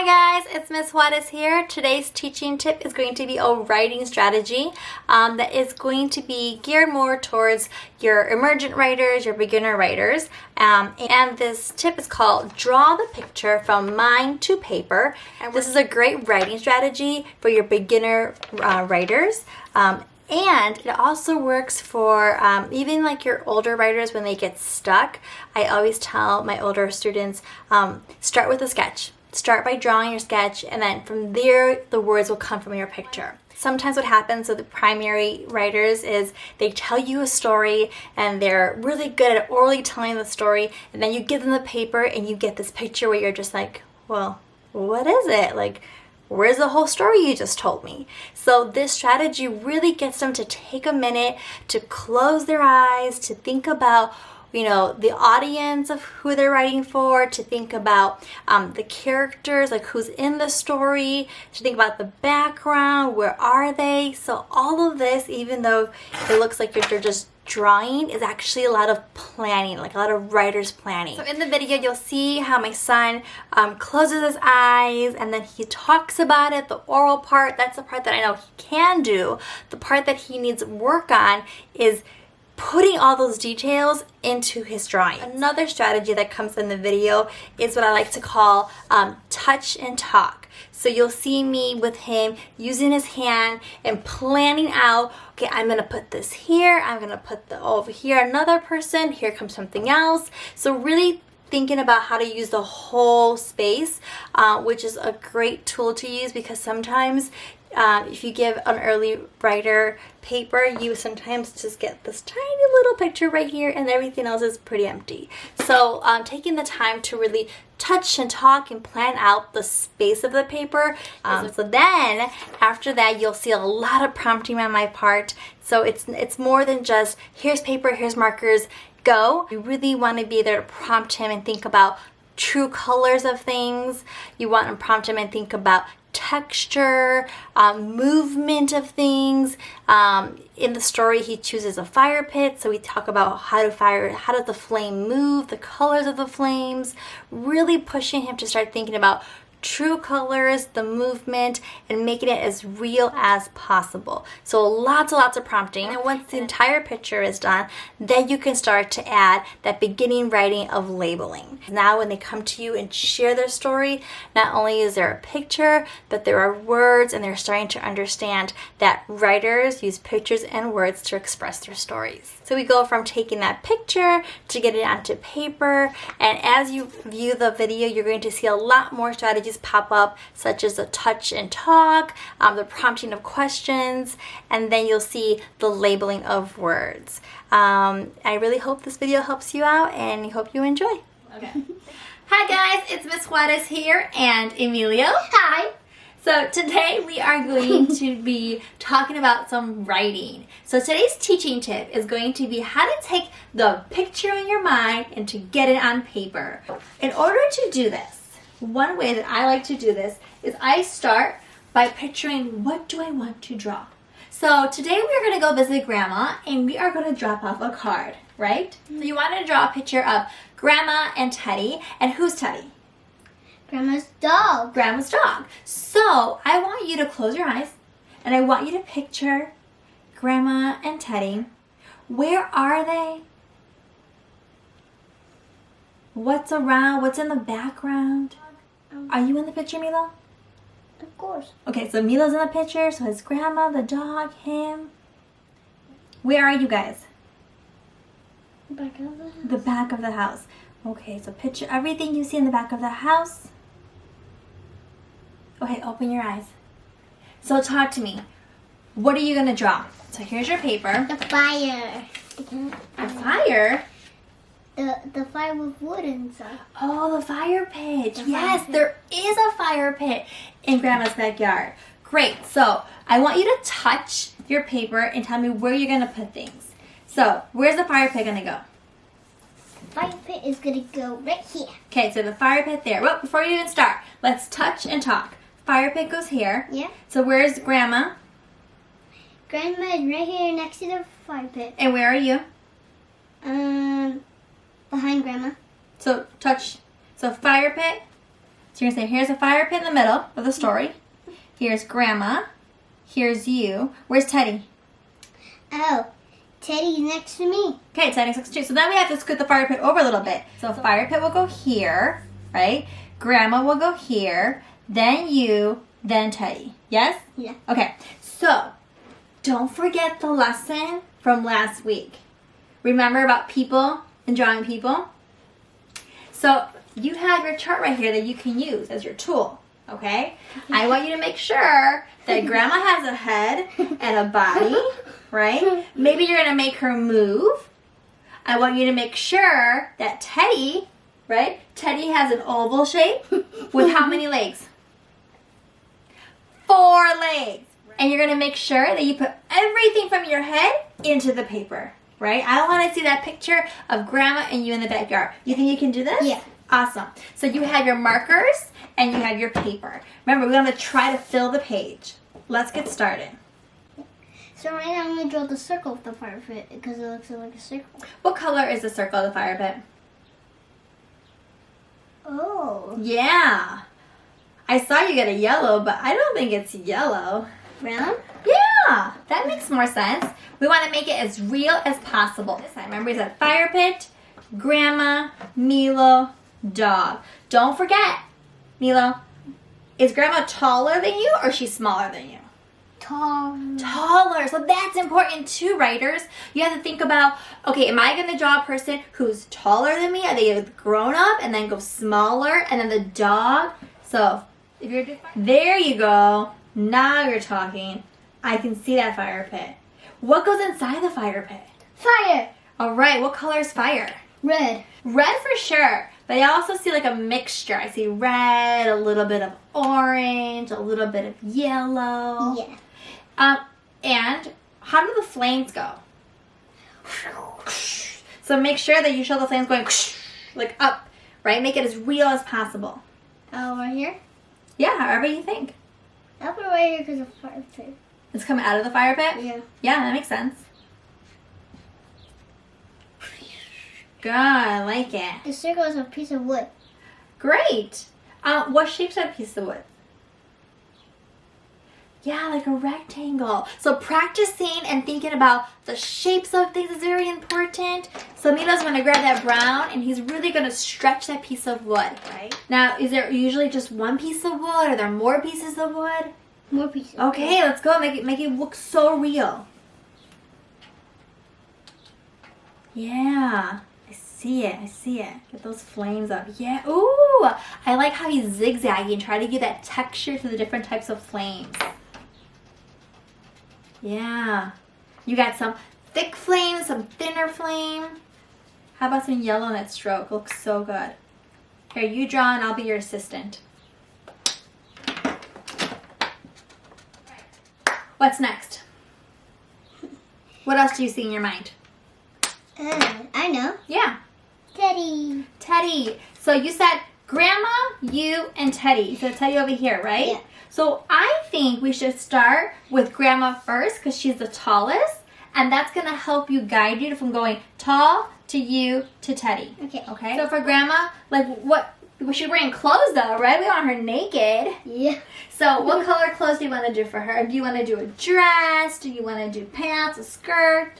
Hi guys, it's Miss Juarez here. Today's teaching tip is going to be a writing strategy that is going to be geared more towards your emergent writers, your beginner writers. And this tip is called Draw the Picture from Mind to Paper. And this is a great writing strategy for your beginner writers. And it also works for even like your older writers when they get stuck. I always tell my older students, start with a sketch. Start by drawing your sketch, and then from there, the words will come from your picture. Sometimes what happens with the primary writers is they tell you a story and they're really good at orally telling the story, and then you give them the paper and you get this picture where you're just like, well, what is it? Like, where's the whole story you just told me? So this strategy really gets them to take a minute to close their eyes, to think about the audience of who they're writing for, to think about the characters, like who's in the story, to think about the background, where are they? So all of this, even though it looks like you're just drawing, is actually a lot of planning, like a lot of writer's planning. So in the video, you'll see how my son closes his eyes and then he talks about it, the oral part. That's the part that I know he can do. The part that he needs work on is putting all those details into his drawing. Another strategy that comes in the video is what I like to call touch and talk. So you'll see me with him using his hand and planning out, okay, I'm gonna put this here, I'm gonna put over here another person, here comes something else. So really thinking about how to use the whole space, which is a great tool to use, because sometimes if you give an early writer paper, you sometimes just get this tiny little picture right here and everything else is pretty empty. So taking the time to really touch and talk and plan out the space of the paper. So then after that, you'll see a lot of prompting on my part. So it's more than just here's paper, here's markers, go. You really want to be there to prompt him and think about true colors of things. You want to prompt him and think about texture, movement of things. In the story, he chooses a fire pit, so we talk about how does the flame move, the colors of the flames, really pushing him to start thinking about true colors, the movement, and making it as real as possible. So lots and lots of prompting. And once the entire picture is done, then you can start to add that beginning writing of labeling. Now when they come to you and share their story, not only is there a picture, but there are words, and they're starting to understand that writers use pictures and words to express their stories. So we go from taking that picture to getting it onto paper, and as you view the video, you're going to see a lot more strategies pop up, such as the touch and talk, the prompting of questions, and then you'll see the labeling of words. I really hope this video helps you out, and I hope you enjoy. Okay. Hi guys, it's Miss Juarez here, and Emilio. Hi. So today we are going to be talking about some writing. So today's teaching tip is going to be how to take the picture in your mind and to get it on paper. In order to do this, one way that I like to do this is I start by picturing, what do I want to draw? So today we are going to go visit Grandma, and we are going to drop off a card, right? So you want to draw a picture of Grandma and Teddy, and who's Teddy? Grandma's dog. Grandma's dog. So I want you to close your eyes, and I want you to picture Grandma and Teddy. Where are they? What's around? What's in the background? Are you in the picture, Milo? Of course. Okay, so Milo's in the picture, so his grandma, the dog, him. Where are you guys? Back of the house. The back of the house. Okay, so picture everything you see in the back of the house. Okay, open your eyes. So talk to me. What are you going to draw? So here's your paper. The fire. A fire? The fire with wood inside. Oh, the fire pit. Yes, there is a fire pit in Grandma's backyard. Great. So I want you to touch your paper and tell me where you're going to put things. So where's the fire pit going to go? The fire pit is going to go right here. Okay, so the fire pit there. Well, before you even start, let's touch and talk. Fire pit goes here. Yeah. So where's Grandma? Grandma is right here next to the fire pit. And where are you? Behind Grandma. So touch. So fire pit, So you're going to say, here's a fire pit in the middle of the story. Here's Grandma. Here's you. Where's Teddy? Oh, Teddy's next to me. Okay, Teddy's next to you. So then we have to scoot the fire pit over a little bit. So fire pit will go here, right? Grandma will go here. Then you, then Teddy. Yes? Yeah. Okay, so don't forget the lesson from last week. Remember about people and drawing people? So you have your chart right here that you can use as your tool, okay? I want you to make sure that Grandma has a head and a body, right? Maybe you're gonna make her move. I want you to make sure that Teddy, right? Teddy has an oval shape with how many legs? 4 legs. And you're gonna make sure that you put everything from your head into the paper, right? I want to see that picture of Grandma and you in the backyard. You think you can do this? Yeah. Awesome. So you have your markers and you have your paper. Remember, we're gonna try to fill the page. Let's get started. So right now I'm going to draw the circle of the fire pit because it looks like a circle. What color is the circle of the fire pit? Oh. Yeah. I saw you get a yellow, but I don't think it's yellow. Brown? Yeah, that makes more sense. We want to make it as real as possible. This time, remember we said fire pit, Grandma, Milo, dog. Don't forget, Milo, is Grandma taller than you or is she smaller than you? Taller. So that's important too, writers. You have to think about, okay, am I going to draw a person who's taller than me? Are they grown up and then go smaller and then the dog? So if you're there you go. Now you're talking. I can see that fire pit. What goes inside the fire pit? Fire. All right, what color is fire? Red. Red for sure. But I also see like a mixture. I see red, a little bit of orange, a little bit of yellow. Yeah. And how do the flames go? So make sure that you show the flames going like up, right? Make it as real as possible. Oh, right here? Yeah, however you think. I'll put it right here because of the fire pit. It's coming out of the fire pit? Yeah. Yeah, that makes sense. Good, I like it. The circle is a piece of wood. Great. What shape's that piece of wood? Yeah, like a rectangle. So practicing and thinking about the shapes of things is very important. So Milo's going to grab that brown and he's really going to stretch that piece of wood, right? Now, is there usually just one piece of wood? Are there more pieces of wood? More pieces. Okay, let's go. Make it look so real. Yeah. I see it. I see it. Get those flames up. Yeah. Ooh. I like how he's zigzagging. Try to give that texture to the different types of flames. Yeah. You got some thick flame, some thinner flame. How about some yellow in that stroke? Looks so good. Here, you draw and I'll be your assistant. What's next? What else do you see in your mind? I know. Yeah. Teddy. Teddy. So you said Grandma, you, and Teddy. So Teddy over here, right? Yeah. So I think we should start with Grandma first because she's the tallest. And that's going to help you guide you from going tall to you to Teddy. Okay. Okay? So for Grandma, like what? She's wearing clothes though, right? We want her naked. Yeah. So what color clothes do you want to do for her? Do you want to do a dress? Do you want to do pants, a skirt?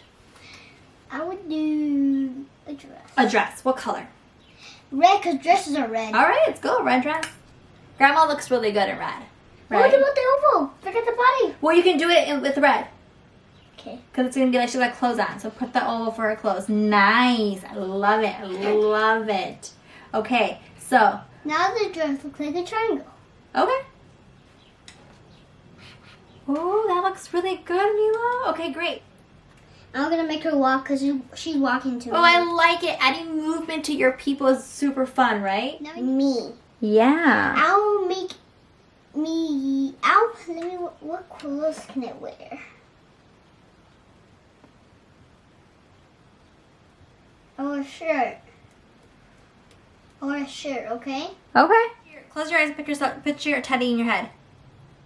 I would do a dress. A dress. What color? Red, because dresses are red. All right, let's go. Red dress. Grandma looks really good in red. What Right? about the oval? Forget the body. Well, you can do it with red. Okay. Because it's going to be like she's got clothes on. So put the oval for her clothes. Nice. I love it. I love it. Okay, so. Now the dress looks like a triangle. Okay. Oh, that looks really good, Milo. Okay, great. I'm going to make her walk because she's walking to me. Oh, I like it. Adding movement to your people is super fun, right? Me. Yeah. I'll make me. Let me. What clothes can it wear? Or a shirt. Or a shirt, okay? Okay. Close your eyes and picture your Teddy in your head.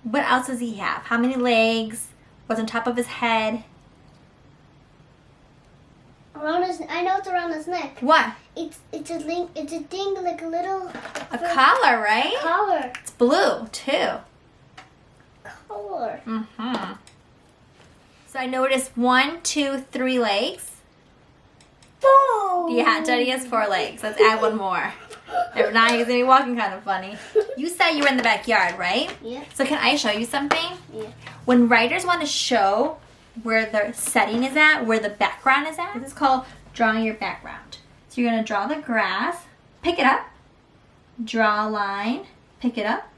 What else does he have? How many legs? What's on top of his head? Around his. I know it's around his neck. What? it's a link. It's a thing like a little A collar, right? collar. It's blue too. Collar. Mm-hmm. So I noticed 1, 2, 3 legs. 4. Yeah, Jenny has 4 legs. Let's add one more. If not, he's gonna be walking kind of funny. You said you were in the backyard, right? Yeah. So can I show you something? Yeah. When writers want to show where the setting is at, where the background is at, this is called drawing your background. So you're gonna draw the grass, pick it up, draw a line, pick it up,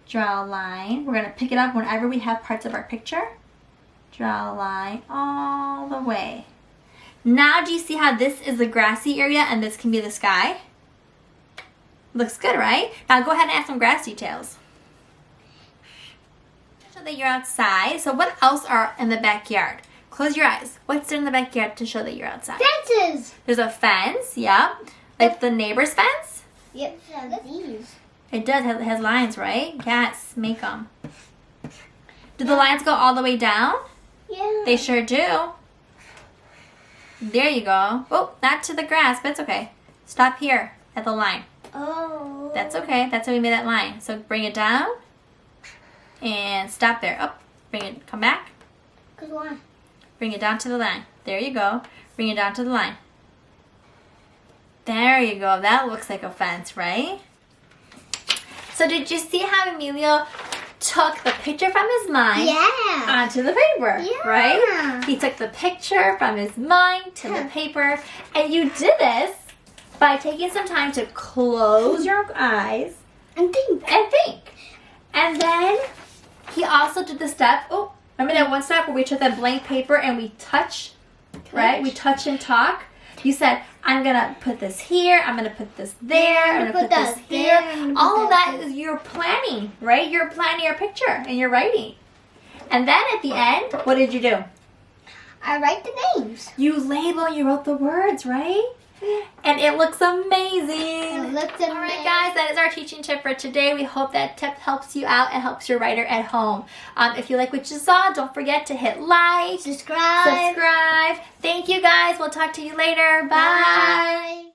draw a line. We're gonna pick it up whenever we have parts of our picture. Draw a line all the way. Now do you see how this is the grassy area and this can be the sky? Looks good, right? Now go ahead and add some grass details. Show that you're outside. So what else are in the backyard? Close your eyes. What's in the backyard to show that you're outside? Fences. There's a fence, yeah. Like the neighbor's fence? Yep. These. It does, it has lines, right? Yes, make them. Do the lines go all the way down? Yeah. They sure do. There you go. Oh, not to the grass, but it's okay. Stop here at the line. Oh. That's okay. That's how we made that line. So bring it down and stop there. Oh, bring it, come back. Good one. Bring it down to the line. There you go. Bring it down to the line. There you go. That looks like a fence, right? So did you see how Emilio took the picture from his mind onto the paper, right? He took the picture from his mind to the paper, and you did this by taking some time to close your eyes and think. And then he also did the step, oh, remember that one step where we took that blank paper and we touch, right? We touch and talk. You said, I'm going to put this here, I'm going to put this there, I'm going to put this here. All of that is your planning, right? You're planning your picture and you're writing. And then at the end, what did you do? I write the names. You label, you wrote the words, right? And it looks amazing. It looks amazing. All right, guys, that is our teaching tip for today. We hope that tip helps you out and helps your writer at home. If you like what you saw, don't forget to hit like, subscribe. Thank you, guys. We'll talk to you later. Bye. Bye.